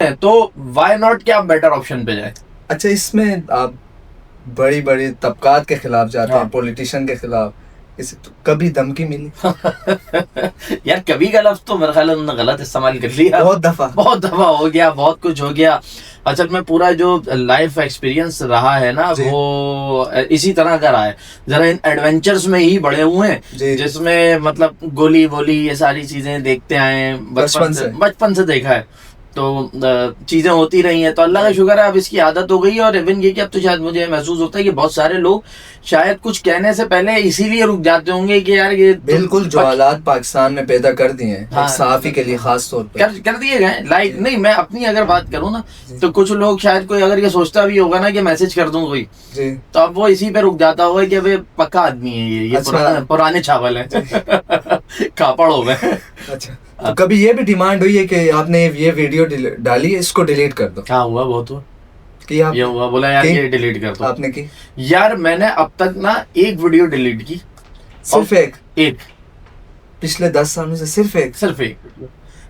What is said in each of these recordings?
हैं तो why not कि आप बेटर ऑप्शन पे जाए। अच्छा, इसमें आप बड़ी बड़ी तबकात के खिलाफ जाते हैं, हाँ। पॉलिटिशियन के खिलाफ, इसे तो कभी धमकी मिली? यार कभी का लफ्ज तो मेरे ख्याल उन्होंने गलत इस्तेमाल कर लिया, बहुत दफा हो गया, बहुत कुछ हो गया। असल में पूरा जो लाइफ एक्सपीरियंस रहा है ना वो इसी तरह का रहा है, जरा इन एडवेंचर्स में ही बड़े हुए हैं जिसमें मतलब गोली वोली ये सारी चीजें देखते आए, बचपन से देखा है, तो चीजें होती रही हैं, तो अल्लाह का शुक्र है अब इसकी आदत हो गई है। और इवन ये कि अब तो शायद मुझे महसूस होता है कि बहुत सारे लोग शायद कुछ कहने से पहले इसीलिए रुक जाते होंगे कि यार ये बिल्कुल जो हालात पाकिस्तान में पैदा कर दिए हैं, हाँ, सहाफी के लिए खास तौर पर कर दिए गए। लाइक नहीं, मैं अपनी अगर बात करूँ ना तो कुछ लोग शायद कोई अगर ये सोचता भी होगा ना कि मैसेज कर दूं कोई, तो अब वो इसी पे रुक जाता होगा कि अब ये पक्का आदमी है, ये पुराने चावल है कापड़ हो गए। अच्छा, तो कभी ये भी डिमांड हुई है कि आपने ये वीडियो डाली है, इसको डिलीट कर दो? हाँ हुआ, बहुत हुआ कि आप ये हुआ, बोला यार ये डिलीट कर दो। आपने की? यार मैंने अब तक ना एक वीडियो डिलीट की, सिर्फ एक पिछले 10 सालों से सिर्फ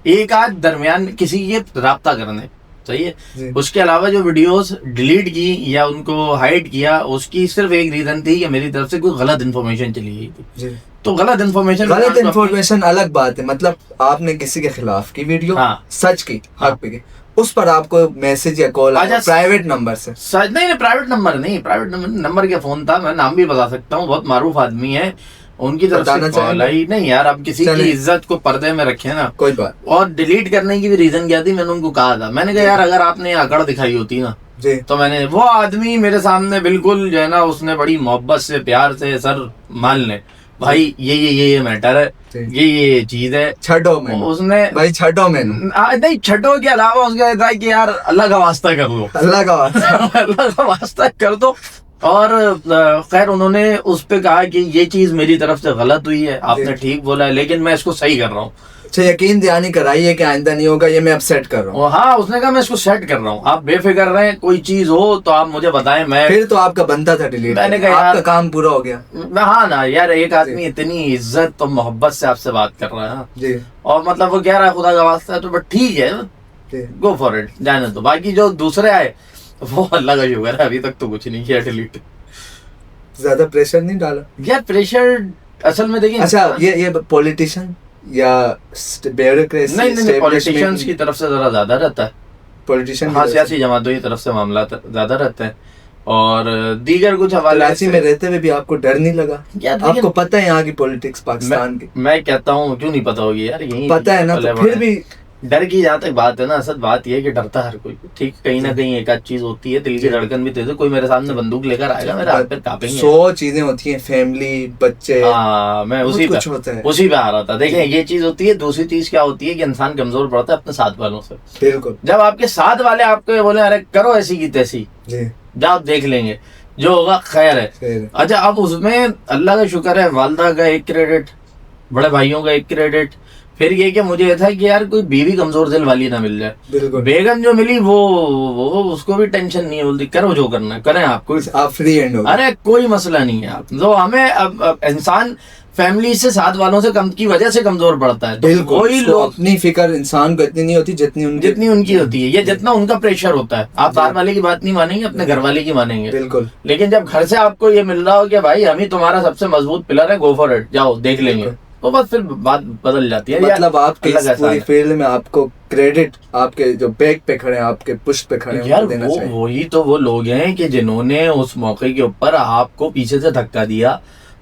एक आज दरमियान किसी ये राब्ता करने, सही है। उसके अलावा जो वीडियोस डिलीट की या उनको हाइड किया, उसकी सिर्फ एक रीजन थी कि मेरी तरफ से कोई गलत इन्फॉर्मेशन चली गई थी। तो गलत इन्फॉर्मेशन अलग बात है, मतलब आपने किसी के खिलाफ की वीडियो, हाँ, सच की, हक पे की, उस पर आपको मैसेज या कॉल आया प्राइवेट नंबर से? सच नहीं, प्राइवेट नंबर का फोन था, मैं नाम भी बता सकता हूँ, बहुत मारूफ आदमी है, उनकी तरफ से कॉल आई। नहीं यार, अब किसी की इज्जत को पर्दे में रखे ना, कोई बात। और डिलीट करने की भी रीजन क्या थी, मैंने उनको कहा था, मैंने कहा यार अगर आपने अकड़ दिखाई होती ना तो मैंने, वो आदमी मेरे सामने बिल्कुल जो है ना, उसने बड़ी मोहब्बत से प्यार से, सर मान ले भाई ये मैटर है, ये चीज है, छठो में उसने भाई, छठो में नहीं, छठो के अलावा उसका था कि यार अल्लाह का वास्ता कर दो, अल्लाह का वास्ता कर दो। और खैर उन्होंने उस पे कहा कि ये चीज मेरी तरफ से गलत हुई है, आपने ठीक बोला है, लेकिन मैं इसको सही कर रहा हूँ। अच्छा, यकीन दहानी कराइए कि आइंदा नहीं होगा, ये मैं अब सेट कर रहा हूँ। हाँ, उसने कहा मैं इसको सेट कर रहा हूँ, आप बेफिक्र रहें, कोई चीज हो तो आप मुझे बताएं। मैं फिर तो आपका बनता था डिलीट, मैंने कहा आपका काम पूरा हो गया। हाँ ना यार, एक आदमी इतनी इज्जत और मोहब्बत से आपसे बात कर रहा है जी, और मतलब वो कह रहा है खुदा का वास्ता है, तो ठीक है, गो फॉर इट, जाने दो। बाकी जो दूसरे आए वो अल्लाह का शुक्र है अभी तक तो कुछ नहीं किया डिलीट। ज्यादा प्रेशर नहीं डाला यार, प्रेशर असल में देखिए। अच्छा, ये पॉलिटिशियन या ब्यूरोक्रेसी? नहीं, पॉलिटिशियंस की तरफ से जरा ज्यादा रहता है, पॉलिटिशियन, हाँ, सियासी जमातों की तरफ से मामला ज्यादा रहता है। और दीगर कुछ हवाले में रहते हुए भी आपको डर नहीं लगा? आपको पता है यहाँ की पॉलिटिक्स पाकिस्तान की? मैं कहता हूँ क्यों नहीं पता होगी यार, यही पता है ना, तो फिर भी डर की जहाँ तक बात है ना, असल बात यह है कि डरता हर कोई, ठीक, कहीं ना कहीं एक आध चीज होती है, दिल की धड़कन भी तेज है, कोई मेरे सामने बंदूक लेकर आएगा, मेरे हाथ पे कांपेंगे, 100 चीजें होती हैं, फैमिली, बच्चे, हाँ, मैं उसी पे आ रहा था। देखें, ये चीज होती है। दूसरी चीज क्या होती है कि इंसान कमजोर पड़ता है अपने साथ वालों से। बिल्कुल, जब आपके साथ वाले आपको बोले अरे करो ऐसी की तैसी, जब देख लेंगे जो होगा खैर है। अच्छा, अब उसमें अल्लाह का शुक्र है, वालदा का एक क्रेडिट, बड़े भाइयों का एक क्रेडिट, फिर ये कि मुझे था कि यार कोई बीवी कमजोर दिल वाली ना मिल जाए। बिल्कुल, बेगम जो मिली वो उसको भी टेंशन नहीं है, बोलती करो जो करना है करें, आपको आप फ्री हैंड हो, अरे कोई मसला नहीं है। आप तो हमें अब इंसान फैमिली से, साथ वालों से कम की वजह से कमजोर पड़ता है। तो कोई लोग, अपनी फिक्र इंसान को इतनी नहीं होती जितनी उनकी होती है, ये जितना उनका प्रेशर होता है। आप बाहर वाले की बात नहीं मानेंगे, अपने घर वाले की मानेंगे। बिल्कुल, लेकिन जब घर से आपको ये मिल रहा हो कि भाई हम ही तुम्हारा सबसे मजबूत पिलर है, गो फॉर इट, जाओ देख लेंगे, तो बस फिर बात बदल जाती है। मतलब आपके इस पूरी फील्ड में आपको क्रेडिट आपके जो बैक पे खड़े हैं, आपके पुश्त पे खड़े हैं, यार देना चाहिए। वही तो वो लोग हैं कि जिन्होंने उस मौके के ऊपर आपको पीछे से धक्का दिया,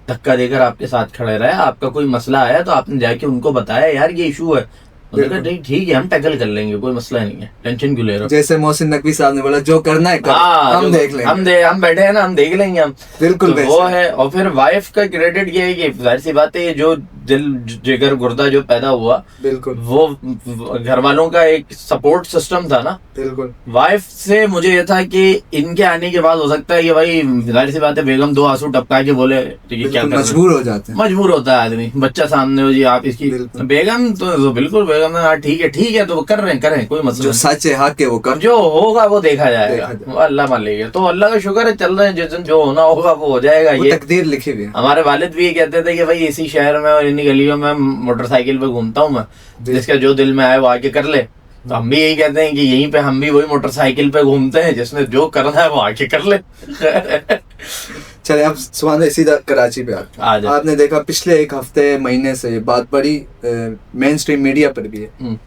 धक्का देकर आपके साथ खड़े रहे, आपका कोई मसला आया तो आपने जाके उनको बताया यार ये इशू है, नहीं ठीक है हम टैकल कर लेंगे, कोई मसला नहीं है, टेंशन क्यों ले रहे हो। जैसे मोहसिन नकवी साहब ने बोला जो करना है हम देख लेंगे, हम बैठे हैं ना, हम देख लेंगे हम। बिल्कुल तो वो है। और फिर वाइफ का क्रेडिट ये है कि जाहिर सी बात है, जो दिल जिगर गुर्दा जो पैदा हुआ, बिल्कुल वो घर वालों का एक सपोर्ट सिस्टम था ना। बिल्कुल, वाइफ से मुझे ये था कि इनके आने के बाद हो सकता है कि भाई जाहिर सी बात है बेगम 2 आंसू टपका के बोले ये क्या, मजबूर हो जाते हैं, मजबूर होता है आदमी, बच्चा सामने हो जी आप इसकी, बेगम तो बिल्कुल बेगम ठीक है तो कर रहे हैं, करें, कोई मतलब जो सच है हक है वो कर, जो होगा वो देखा जाएगा, अल्लाह मान लेगा। तो अल्लाह का शुक्र है चल रहे हैं, जिस दिन जो होना होगा वो हो जाएगा, ये तकदीर लिखी हुई है। हमारे वालिद भी ये कहते थे कि भाई इसी शहर में और इन्हीं गलियों में मोटरसाइकिल पे घूमता हूँ मैं, जिसका जो दिल में आए वो आके कर ले, तो हम भी यही कहते हैं कि यहीं पे हम भी वही मोटरसाइकिल पे घूमते हैं, जिसने जो करना है वो आके कर ले। चले अब सुभान भाई सीधा कराची पे आ जाओ। आपने देखा पिछले एक हफ्ते महीने से बात बड़ी मेन स्ट्रीम मीडिया पर भी है